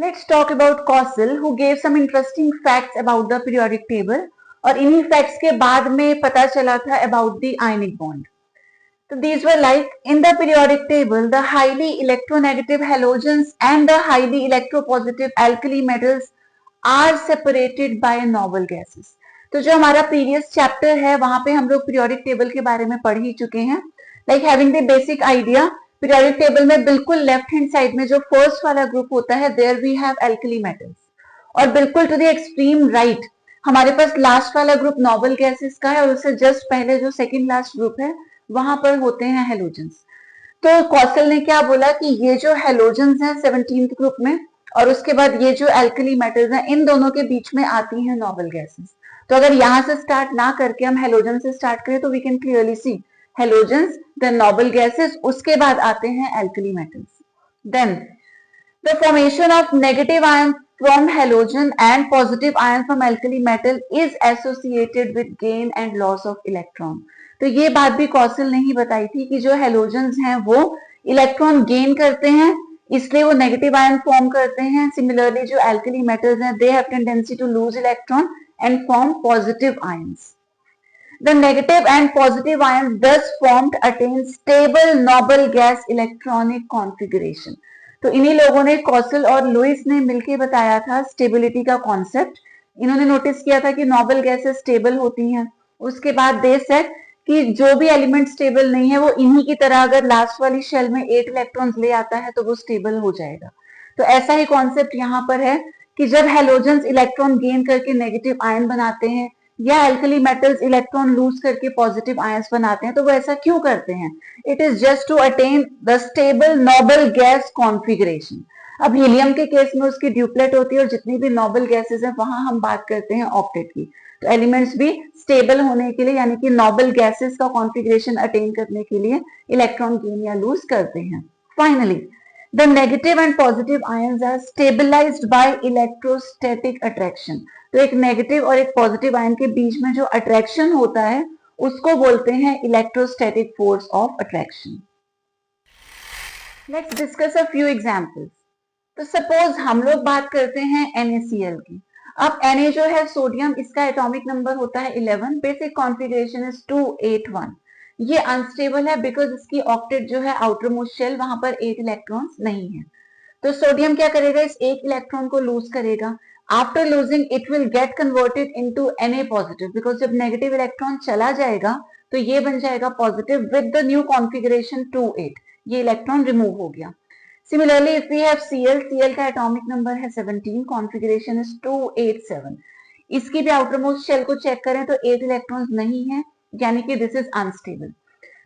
Let's talk about Cauchy, who gave some interesting facts about the periodic table. और इन्हीं facts के बाद में पता चला था about the ionic bond. So these were like, in the periodic table, the highly electronegative halogens and the highly electropositive alkali metals are separated by noble gases. तो जो हमारा previous chapter है वहां पे हम लोग periodic table के बारे में पढ़ ही चुके हैं. Like having the basic idea, periodic table में बिल्कुल लेफ्ट हैंड साइड में जो फर्स्ट वाला ग्रुप होता है there we have alkali metals, और बिल्कुल टू द एक्सट्रीम राइट हमारे पास लास्ट वाला ग्रुप नोबल गैसेस का है, और उससे जस्ट पहले जो सेकंड लास्ट ग्रुप है वहां पर होते हैं हेलोजेंस. तो कौशल ने क्या बोला कि ये जो हेलोजेंस हैं 17th ग्रुप में, और उसके बाद ये जो एल्कली मेटल्स हैं इन दोनों के बीच में आती हैं नोबल गैसेस. तो अगर यहां से स्टार्ट ना करके हम हेलोजन से स्टार्ट करें तो we can clearly see halogens, then noble gases, उसके बाद आते हैं alkali metals. Then the formation of negative ion from halogen and positive ion from alkali metal is associated with gain and loss of electron. तो ये बात भी कौशल ने ही बताई थी कि जो हेलोजेंस हैं वो इलेक्ट्रॉन गेन करते हैं, इसलिए वो नेगेटिव आयन फॉर्म करते हैं. सिमिलरली जो एल्कली मेटल्स हैं they have tendency to lose electron and form positive ions. The negative and positive ions thus formed attain stable noble gas electronic configuration. तो इन्हीं लोगों ने कौशल और लुइस ने मिलकर बताया था स्टेबिलिटी का कॉन्सेप्ट. इन्होंने नोटिस किया था कि नोबल गैसेस स्टेबल होती हैं. उसके बाद दे सेड कि जो भी एलिमेंट स्टेबल नहीं है वो इन्हीं की तरह अगर लास्ट वाली शेल में 8 इलेक्ट्रॉन्स ले आता है तो वो स्टेबल हो जाएगा. तो ऐसा ही कॉन्सेप्ट यहाँ पर है कि जब हेलोजेंस इलेक्ट्रॉन गेन करके नेगेटिव आयन बनाते हैं या एल्कली मेटल्स इलेक्ट्रॉन लूज करके पॉजिटिव आयंस बनाते हैं तो वो ऐसा क्यों करते हैं? It is just to attain the stable noble gas configuration. अब हीलियम के केस में उसकी ड्यूप्लेट होती है और जितनी भी नोबल गैसेस हैं वहां हम बात करते हैं ऑक्टेट की. तो एलिमेंट्स भी स्टेबल होने के लिए यानी कि नोबल गैसेस का कॉन्फिगरेशन अटेन करने के लिए इलेक्ट्रॉन गेन या लूज करते हैं. Finally the negative and positive ions are stabilized by electrostatic attraction. तो एक नेगेटिव और एक पॉजिटिव आयन के बीच में जो अट्रैक्शन होता है उसको बोलते हैं electrostatic force of attraction. Let's discuss a few examples. तो सपोज हम लोग बात करते हैं NaCl की. अब Na जो है सोडियम, इसका एटॉमिक नंबर होता है 11, बेसिक कॉन्फिगरेशन इज 281. ये अनस्टेबल है बिकॉज इसकी ऑक्टेट जो है आउटर मोस्ट शेल वहां पर 8 इलेक्ट्रॉन्स नहीं है. तो सोडियम क्या करेगा, इस एक इलेक्ट्रॉन को लूज करेगा. After losing it will get converted into Na positive, because जब नेगेटिव इलेक्ट्रॉन चला जाएगा तो ये बन जाएगा positive with the new configuration 28. ये इलेक्ट्रॉन रिमूव हो गया. Similarly if we have Cl का एटॉमिक नंबर है 17, कॉन्फिगरेशन इज 287. इसकी भी आउटर मोस्ट शेल को चेक करें तो 8 इलेक्ट्रॉन्स नहीं है, यानी कि दिस इज अनस्टेबल.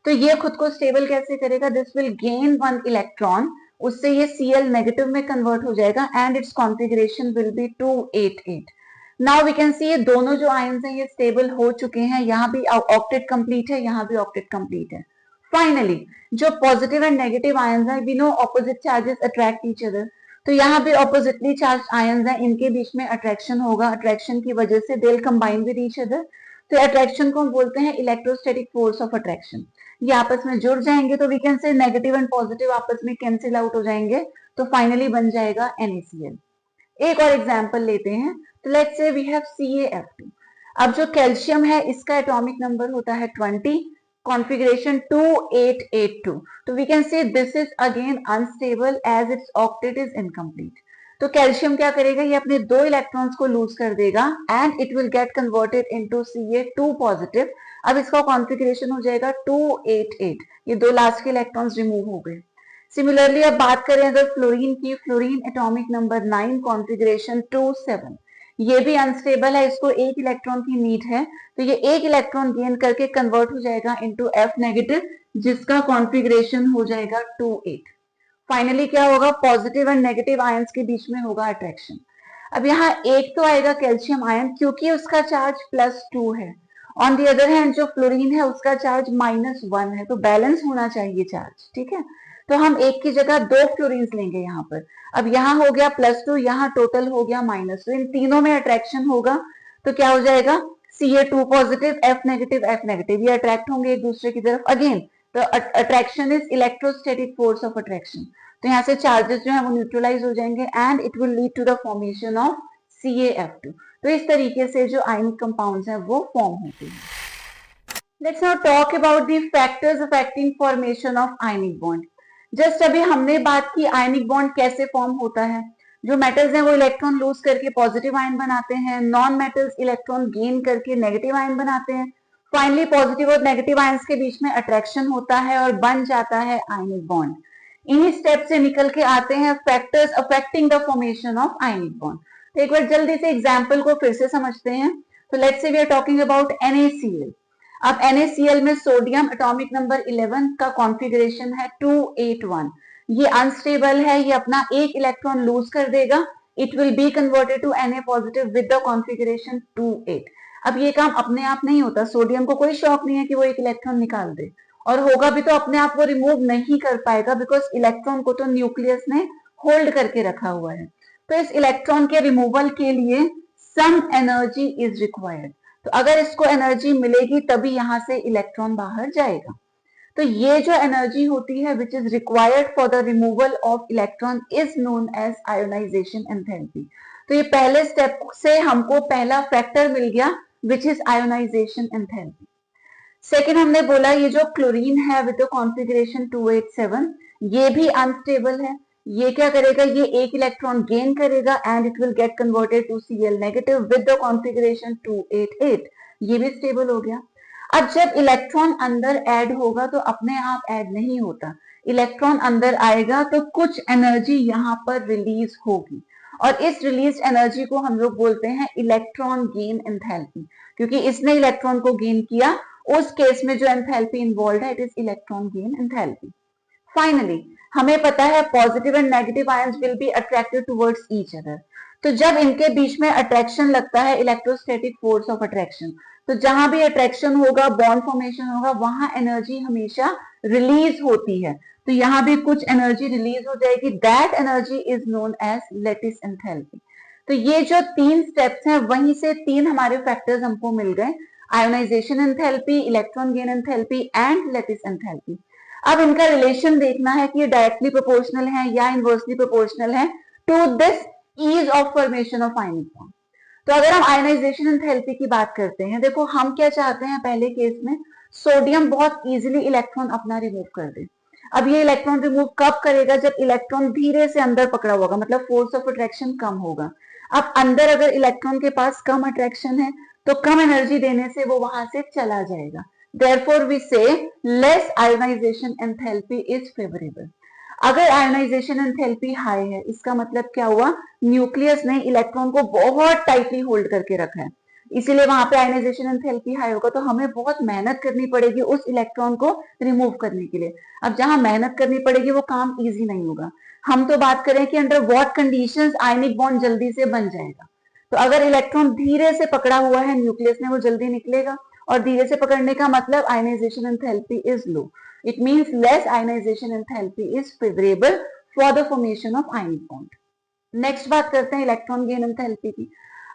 तो ये खुद को स्टेबल कैसे करेगा? दिस विल गेन 1 इलेक्ट्रॉन, उससे ये Cl नेगेटिव में कन्वर्ट हो जाएगा and its configuration will be 288. Now we can see ये दोनों जो आयंस हैं ये स्टेबल हो चुके हैं. यहाँ भी ऑक्टेट कंप्लीट है, यहाँ भी ऑक्टेट कंप्लीट है. फाइनली जो पॉजिटिव एंड नेगेटिव आयंस हैं, we know opposite charges attract each other. तो यहाँ भी ऑपोजिटली चार्ज आयंस हैं, इनके बीच में अट्रैक्शन होगा. अट्रैक्शन की वजह से they will combine with each other. तो अट्रैक्शन को हम बोलते हैं इलेक्ट्रोस्टैटिक फोर्स ऑफ अट्रैक्शन. ये आपस में जुड़ जाएंगे तो we can say negative and positive आपस में कैंसिल आउट हो जाएंगे, तो फाइनली बन जाएगा NaCl. एक और एग्जांपल लेते हैं. तो let's say we have CaF2. अब जो कैल्शियम है इसका एटॉमिक नंबर होता है 20, कॉन्फिगरेशन 2882. तो we can say this is again unstable as its octet is incomplete. तो कैल्शियम क्या करेगा, ये अपने 2 इलेक्ट्रॉन्स को लूज कर देगा and it will get converted into Ca2 positive. अब इसका कॉन्फिगरेशन हो जाएगा 288. ये 2 लास्ट के इलेक्ट्रॉन्स रिमूव हो गए. सिमिलरली अब बात करें अगर फ्लोरीन की, फ्लोरीन एटॉमिक नंबर 9, कॉन्फिगरेशन 27. ये भी अनस्टेबल है, इसको 1 इलेक्ट्रॉन की नीड है, तो ये 1 इलेक्ट्रॉन गेन करके कन्वर्ट हो जाएगा इनटू F नेगेटिव, जिसका कॉन्फिगरेशन हो जाएगा 28. फाइनली क्या होगा, पॉजिटिव एंड नेगेटिव आयंस के बीच में होगा अट्रैक्शन. अब यहाँ एक तो आएगा कैल्शियम आयन क्योंकि उसका चार्ज +2 है. ऑन दी अदर हैंड जो फ्लोरीन है उसका चार्ज -1 है, तो बैलेंस होना चाहिए चार्ज. ठीक है, तो हम एक की जगह 2 फ्लोरीन्स लेंगे यहाँ पर. अब यहाँ हो गया +2, यहाँ टोटल हो गया -2. इन तीनों में अट्रैक्शन होगा तो क्या हो जाएगा, Ca2 positive, F negative, F negative, ये अट्रैक्ट होंगे एक दूसरे की तरफ. अगेन तो attraction is electrostatic force of attraction. तो यहाँ से चार्जेस जो है वो न्यूट्रलाइज हो जाएंगे and it will lead to the formation of CaF2। तो इस तरीके से जो आयनिक कंपाउंड्स हैं वो फॉर्म होते हैं। Let's now talk about the factors affecting formation of ionic bond. Just अभी हमने बात की आयनिक बॉन्ड कैसे फॉर्म होता है। जो मेटल्स हैं वो इलेक्ट्रॉन लूज करके पॉजिटिव आयन बनाते हैं, नॉन मेटल्स इलेक्ट्रॉन गेन करके नेगेटिव आयन बनाते हैं। फाइनली पॉजिटिव और नेगेटिव आयंस के बीच में अट्रैक्शन होता है और बन जाता है आयनिक बॉन्ड। इन्हीं स्टेप से निकल के आते हैं factors affecting the formation of ionic bond. तो एक बार जल्दी से एग्जाम्पल को फिर से समझते हैं। तो let's say we are talking about NaCl। अब NaCl में सोडियम एटॉमिक नंबर 11 का कॉन्फ़िगरेशन है 281। ये अनस्टेबल है, ये अपना एक इलेक्ट्रॉन लूज कर देगा। It will be converted to Na positive with the configuration 28। अब ये काम अपने आप नहीं होता, सोडियम को कोई शौक नहीं है कि वो एक इलेक्ट्रॉन निकाल दे, और होगा भी तो अपने आप वो रिमूव नहीं कर पाएगा बिकॉज इलेक्ट्रॉन को तो न्यूक्लियस ने होल्ड करके रखा हुआ है। तो इस इलेक्ट्रॉन के रिमूवल के लिए सम एनर्जी इज रिक्वायर्ड। तो अगर इसको एनर्जी मिलेगी तभी यहां से इलेक्ट्रॉन बाहर जाएगा। तो ये जो एनर्जी होती है which is required for the removal of electron is known as ionisation enthalpy. तो ये पहले स्टेप से हमको पहला फैक्टर मिल गया which is ionisation enthalpy. Second हमने बोला ये जो क्लोरीन है विद द कॉन्फ़िगरेशन 287 ये भी अनस्टेबल है। ये क्या करेगा, ये एक इलेक्ट्रॉन गेन करेगा and it will get converted to Cl negative with the configuration 288। ये भी स्टेबल हो गया। अब जब इलेक्ट्रॉन अंदर ऐड होगा तो अपने आप ऐड नहीं होता, इलेक्ट्रॉन अंदर आएगा तो कुछ एनर्जी यहाँ पर रिलीज होगी और इस रिलीज एनर्जी को हम लोग बोलते हैं इलेक्ट्रॉन गेन एंथैल्पी। क्योंकि इसने इलेक्ट्रॉन को गेन किया, उस केस में जो एंथैल्पी इन्वॉल्व है it is electron gain enthalpy. Finally हमें पता है positive and negative ions will be attracted towards each other. तो जब इनके बीच में अट्रैक्शन लगता है, इलेक्ट्रोस्टैटिक फोर्स ऑफ अट्रैक्शन, तो जहां भी अट्रैक्शन होगा, बॉन्ड फॉर्मेशन होगा, वहां एनर्जी हमेशा रिलीज होती है। तो यहाँ भी कुछ एनर्जी रिलीज हो जाएगी, that energy is known as lattice enthalpy. तो ये जो तीन स्टेप्स हैं वहीं से तीन हमारे फैक्टर्स हमको मिल गए, ionisation enthalpy, electron gain enthalpy and lattice enthalpy. अब इनका रिलेशन देखना है कि ये डायरेक्टली प्रोपोर्शनल है या इनवर्सली प्रोपोर्शनल है to this ease of formation of ionic bond. तो अगर हम आयोनाइजेशन एंथैल्पी की बात करते हैं, देखो हम क्या चाहते हैं, पहले केस में सोडियम बहुत इजीली इलेक्ट्रॉन अपना रिमूव कर दे। अब ये इलेक्ट्रॉन रिमूव कब करेगा, जब इलेक्ट्रॉन धीरे से अंदर पकड़ा होगा, मतलब फोर्स ऑफ अट्रैक्शन कम होगा। अब अंदर अगर इलेक्ट्रॉन के पास कम अट्रैक्शन है तो कम एनर्जी देने से वो वहां से चला जाएगा। Therefore we say less ionization enthalpy is favorable। अगर आयोनाइजेशन एंथैल्पी हाई है, इसका मतलब क्या हुआ, न्यूक्लियस ने इलेक्ट्रॉन को बहुत टाइटली होल्ड करके रखा है, इसीलिए वहां पे आयोनाइजेशन एंथैल्पी हाई होगा। तो हमें बहुत मेहनत करनी पड़ेगी उस इलेक्ट्रॉन को रिमूव करने के लिए। अब जहां मेहनत करनी पड़ेगी वो काम इजी नहीं होगा। हम तो बात करें कि under what conditions ionic bond जल्दी से बन जाएगा। तो अगर इलेक्ट्रॉन धीरे से पकड़ा हुआ है न्यूक्लियस ने, वो जल्दी निकलेगा, और धीरे से पकड़ने का मतलब ionisation enthalpy is low. It means less ionisation enthalpy is favourable for the formation of ionic bond. Next बात करते हैं इलेक्ट्रॉन गेन एंथैल्पी की।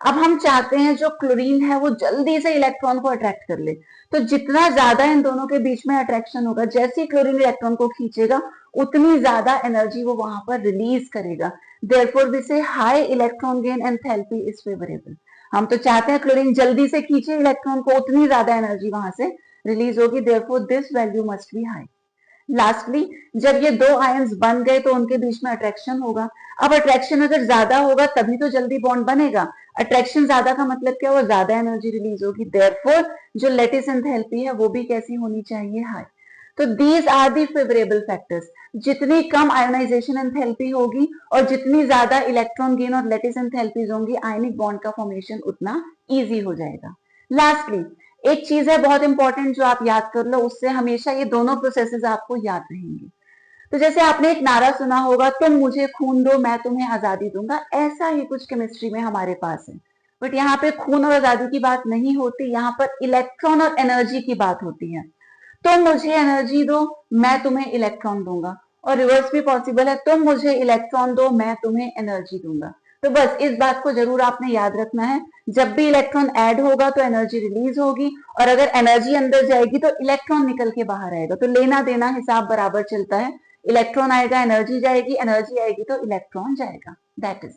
अब हम चाहते हैं जो क्लोरीन है वो जल्दी से इलेक्ट्रॉन को अट्रैक्ट कर ले, तो जितना ज्यादा इन दोनों के बीच में अट्रैक्शन होगा, जैसे ही क्लोरीन इलेक्ट्रॉन को खींचेगा उतनी ज्यादा एनर्जी वो वहां पर रिलीज करेगा। देयरफॉर वी से high electron gain enthalpy is favourable. हम तो चाहते हैं क्लोरीन जल्दी से खींचे इलेक्ट्रॉन को, उतनी ज्यादा एनर्जी वहां से रिलीज होगी, therefore this value must be high. Lastly जब ये दो आयंस बन गए तो उनके बीच में अट्रैक्शन होगा। अब अट्रैक्शन अगर ज्यादा होगा तभी तो जल्दी बॉन्ड बनेगा। अट्रैक्शन ज्यादा का मतलब क्या हुआ, ज्यादा एनर्जी रिलीज होगी, देयरफॉर जो लैटिस एंथैल्पी है वो भी कैसी होनी चाहिए, हाई। तो these are the favourable factors. जितनी कम आयोनाइजेशन एंथैल्पी होगी और जितनी ज्यादा इलेक्ट्रॉन गेन और लैटिस एंथैल्पीज होंगी, आयनिक बॉन्ड का फॉर्मेशन उतना इजी हो जाएगा। लास्टली एक चीज है बहुत इंपॉर्टेंट जो आप याद कर लो, उससे हमेशा ये दोनों प्रोसेसेस आपको याद रहेंगे। तो जैसे आपने एक नारा सुना होगा, तुम मुझे खून दो मैं तुम्हें आजादी दूंगा, ऐसा ही कुछ केमिस्ट्री में हमारे पास है। बट यहाँ पे खून और आजादी की बात नहीं होती, यहाँ पर इलेक्ट्रॉन और एनर्जी की बात होती है। तुम मुझे एनर्जी दो मैं तुम्हें इलेक्ट्रॉन दूंगा, और रिवर्स भी पॉसिबल है, तुम मुझे इलेक्ट्रॉन दो मैं तुम्हें एनर्जी दूंगा। तो बस इस बात को जरूर आपने याद रखना है, जब भी इलेक्ट्रॉन ऐड होगा तो एनर्जी रिलीज होगी, और अगर एनर्जी अंदर जाएगी तो इलेक्ट्रॉन निकल के बाहर आएगा। तो लेना देना हिसाब बराबर चलता है, इलेक्ट्रॉन आएगा, एनर्जी जाएगी, एनर्जी आएगी तो इलेक्ट्रॉन जाएगा, दैट इज